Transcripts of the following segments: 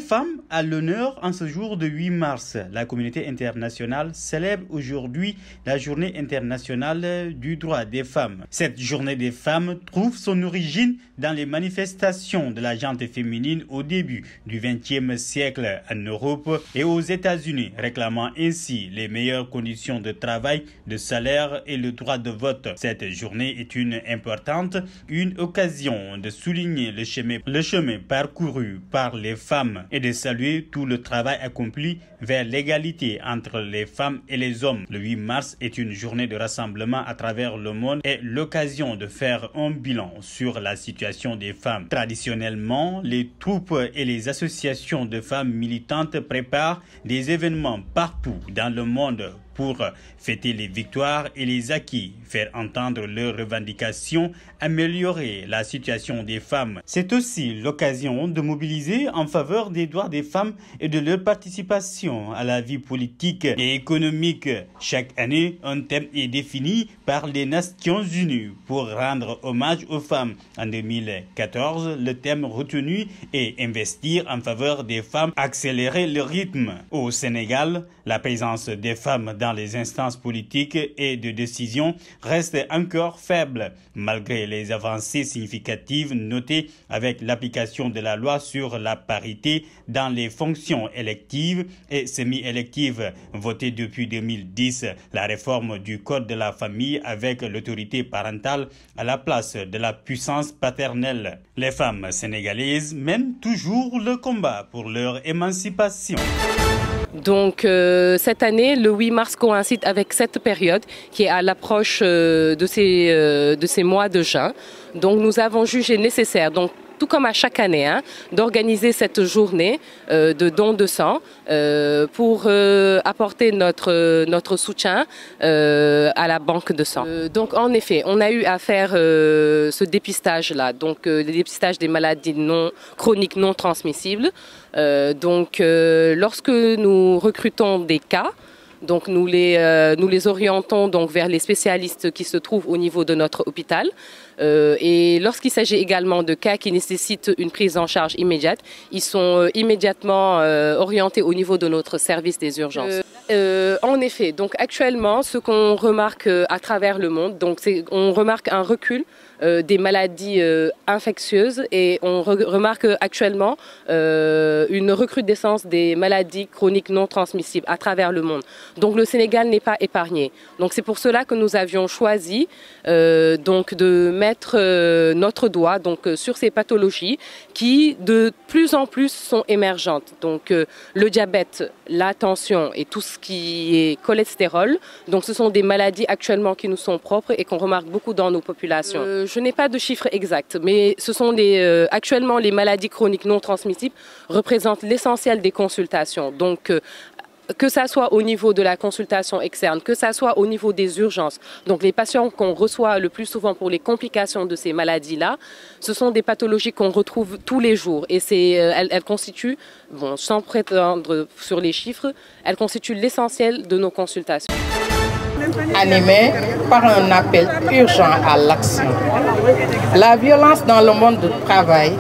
femmes à l'honneur en ce jour de 8 mars. La communauté internationale célèbre aujourd'hui la journée internationale du droit des femmes. Cette journée des femmes trouve son origine dans les manifestations de la gente féminine au début du XXe siècle en Europe et aux États-Unis, réclamant ainsi les meilleures conditions de travail, de salaire et le droit de vote. Cette journée est importante, une occasion de souligner le chemin parcouru par les femmes et de saluer tout le travail accompli vers l'égalité entre les femmes et les hommes. Le 8 mars est une journée de rassemblement à travers le monde et l'occasion de faire un bilan sur la situation des femmes. Traditionnellement, les troupes et les associations de femmes militantes préparent des événements partout dans le monde pour fêter les victoires et les acquis, faire entendre leurs revendications, améliorer la situation des femmes. C'est aussi l'occasion de mobiliser en faveur des droits des femmes et de leur participation à la vie politique et économique. Chaque année, un thème est défini par les Nations Unies pour rendre hommage aux femmes. En 2014, le thème retenu est investir en faveur des femmes, accélérer le rythme. Au Sénégal, la présence des femmes dans les instances politiques et de décision reste encore faible, malgré les avancées significatives notées avec l'application de la loi sur la parité dans les fonctions électives et semi-électives votée depuis 2010, la réforme du Code de la famille avec l'autorité parentale à la place de la puissance paternelle. Les femmes sénégalaises mènent toujours le combat pour leur émancipation. Donc cette année, le 8 mars coïncide avec cette période qui est à l'approche de ces mois de juin. Donc nous avons jugé nécessaire, donc tout comme à chaque année, d'organiser cette journée de don de sang pour apporter notre soutien à la banque de sang. Donc en effet, on a eu à faire ce dépistage-là, donc le dépistage des maladies chroniques non transmissibles. Lorsque nous recrutons des cas, donc nous les orientons donc vers les spécialistes qui se trouvent au niveau de notre hôpital. Et lorsqu'il s'agit également de cas qui nécessitent une prise en charge immédiate, ils sont immédiatement orientés au niveau de notre service des urgences. En effet, donc actuellement, ce qu'on remarque à travers le monde, donc on remarque un recul des maladies infectieuses et on remarque actuellement une recrudescence des maladies chroniques non transmissibles à travers le monde. Donc le Sénégal n'est pas épargné. Donc c'est pour cela que nous avions choisi donc de mettre notre doigt donc sur ces pathologies qui de plus en plus sont émergentes. Donc le diabète, la tension et tout ce qui est cholestérol. Donc ce sont des maladies actuellement qui nous sont propres et qu'on remarque beaucoup dans nos populations. Je n'ai pas de chiffres exacts, mais ce sont actuellement les maladies chroniques non transmissibles représentent l'essentiel des consultations. Donc que ça soit au niveau de la consultation externe, que ça soit au niveau des urgences. Donc les patients qu'on reçoit le plus souvent pour les complications de ces maladies-là, ce sont des pathologies qu'on retrouve tous les jours. Et elles constituent, bon, sans prétendre sur les chiffres, elles constituent l'essentiel de nos consultations. Animé par un appel urgent à l'action. La violence dans le monde du travail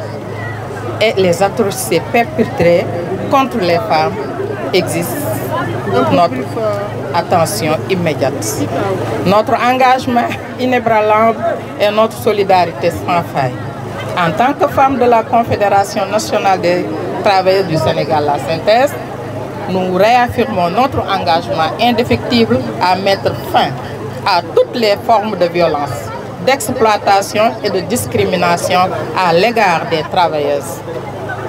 et les atrocités perpétrées contre les femmes exigent notre attention immédiate. Notre engagement inébranlable et notre solidarité sans faille. En tant que femme de la Confédération nationale des travailleurs du Sénégal, la synthèse, nous réaffirmons notre engagement indéfectible à mettre fin à toutes les formes de violence, d'exploitation et de discrimination à l'égard des travailleuses.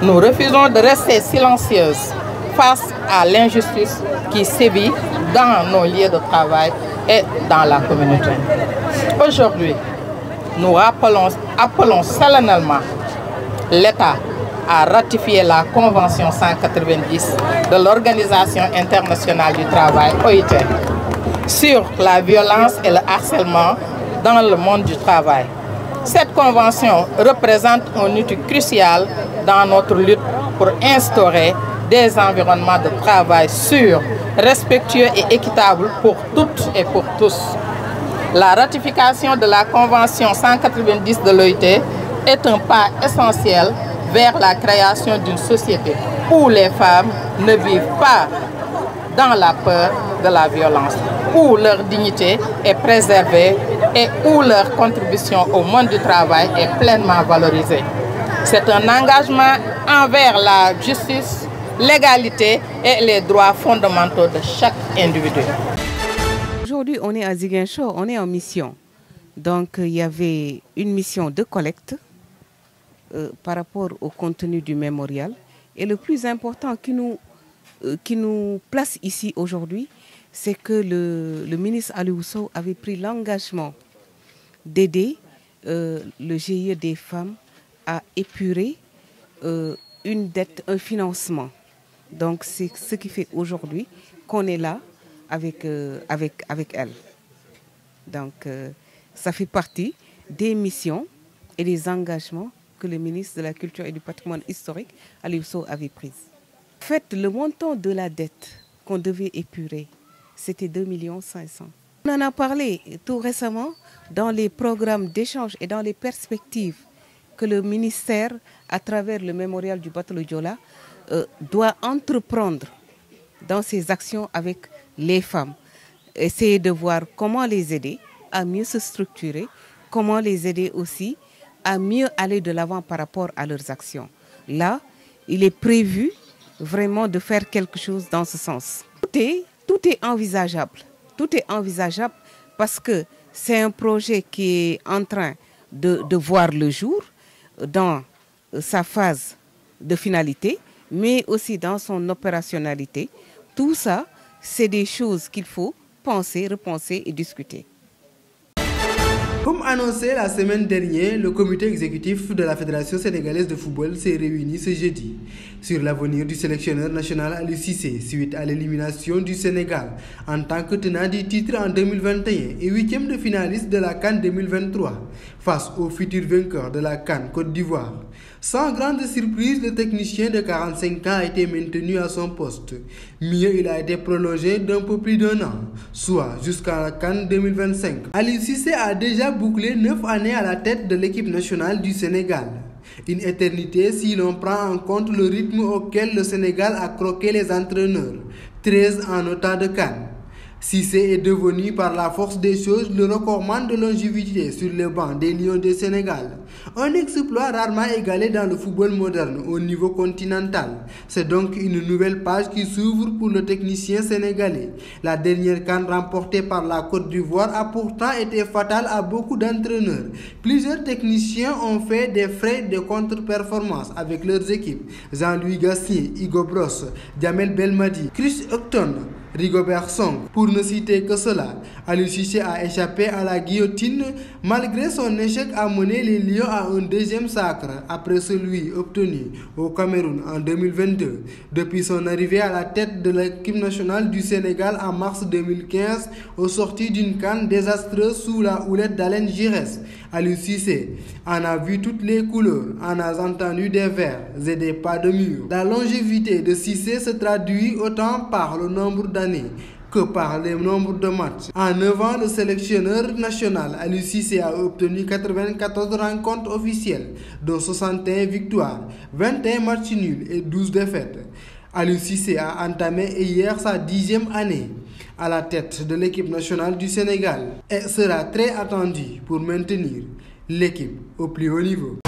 Nous refusons de rester silencieuses face à l'injustice qui sévit dans nos lieux de travail et dans la communauté. Aujourd'hui, nous appelons solennellement l'État à ratifier la Convention 190 de l'Organisation internationale du travail, OIT, sur la violence et le harcèlement dans le monde du travail. Cette convention représente un outil crucial dans notre lutte pour instaurer des environnements de travail sûrs, respectueux et équitables pour toutes et pour tous. La ratification de la Convention 190 de l'OIT est un pas essentiel vers la création d'une société où les femmes ne vivent pas dans la peur de la violence, où leur dignité est préservée et où leur contribution au monde du travail est pleinement valorisée. C'est un engagement envers la justice, l'égalité et les droits fondamentaux de chaque individu. Aujourd'hui, on est à Ziguinchor, on est en mission. Donc, il y avait une mission de collecte par rapport au contenu du mémorial. Et le plus important qui nous place ici aujourd'hui, c'est que le ministre Aliou Sow avait pris l'engagement d'aider le GIE des femmes à épurer une dette, un financement. Donc c'est ce qui fait aujourd'hui qu'on est là avec elle. Donc ça fait partie des missions et des engagements que le ministre de la Culture et du Patrimoine historique, Aliou Sow, avait prises. En fait, le montant de la dette qu'on devait épurer, c'était 2,5 millions. On en a parlé tout récemment dans les programmes d'échange et dans les perspectives que le ministère, à travers le mémorial du bateau Joola, doit entreprendre dans ses actions avec les femmes. Essayer de voir comment les aider à mieux se structurer, comment les aider aussi à mieux aller de l'avant par rapport à leurs actions. Là, il est prévu vraiment de faire quelque chose dans ce sens. Tout est envisageable. Tout est envisageable parce que c'est un projet qui est en train de voir le jour dans sa phase de finalité, mais aussi dans son opérationnalité. Tout ça, c'est des choses qu'il faut penser, repenser et discuter. Comme annoncé la semaine dernière, le comité exécutif de la Fédération sénégalaise de football s'est réuni ce jeudi sur l'avenir du sélectionneur national Aliou Cissé suite à l'élimination du Sénégal en tant que tenant du titre en 2021 et 8e de finaliste de la CAN 2023 face au futur vainqueur de la CAN Côte d'Ivoire. Sans grande surprise, le technicien de 45 ans a été maintenu à son poste. Mieux, il a été prolongé d'un peu plus d'1 an, soit jusqu'à la CAN 2025. Aliou Cissé a déjà bouclé 9 années à la tête de l'équipe nationale du Sénégal. Une éternité si l'on prend en compte le rythme auquel le Sénégal a croqué les entraîneurs, 13 en autant de CAN. Cissé est devenu par la force des choses le recordman de longévité sur les bancs des Lions du Sénégal. Un exploit rarement égalé dans le football moderne au niveau continental. C'est donc une nouvelle page qui s'ouvre pour le technicien sénégalais. La dernière CAN remportée par la Côte d'Ivoire a pourtant été fatale à beaucoup d'entraîneurs. Plusieurs techniciens ont fait des frais de contre-performance avec leurs équipes. Jean-Louis Gassier, Hugo Bross, Djamel Belmadi, Chris Houghton, Rigobert Song, pour ne citer que cela. Aliou Cissé a échappé à la guillotine malgré son échec à mener les Lions à un deuxième sacre après celui obtenu au Cameroun en 2022. Depuis son arrivée à la tête de l'équipe nationale du Sénégal en mars 2015 au sorti d'une CAN désastreuse sous la houlette d'Alain Giresse, Aliou Cissé en a vu toutes les couleurs, en a entendu des vers et des pas de mur. La longévité de Cissé se traduit autant par le nombre d'années que par le nombre de matchs. En 9 ans, le sélectionneur national Aliou Cissé a obtenu 94 rencontres officielles, dont 61 victoires, 21 matchs nuls et 12 défaites. Aliou Cissé a entamé hier sa 10e année à la tête de l'équipe nationale du Sénégal et sera très attendu pour maintenir l'équipe au plus haut niveau.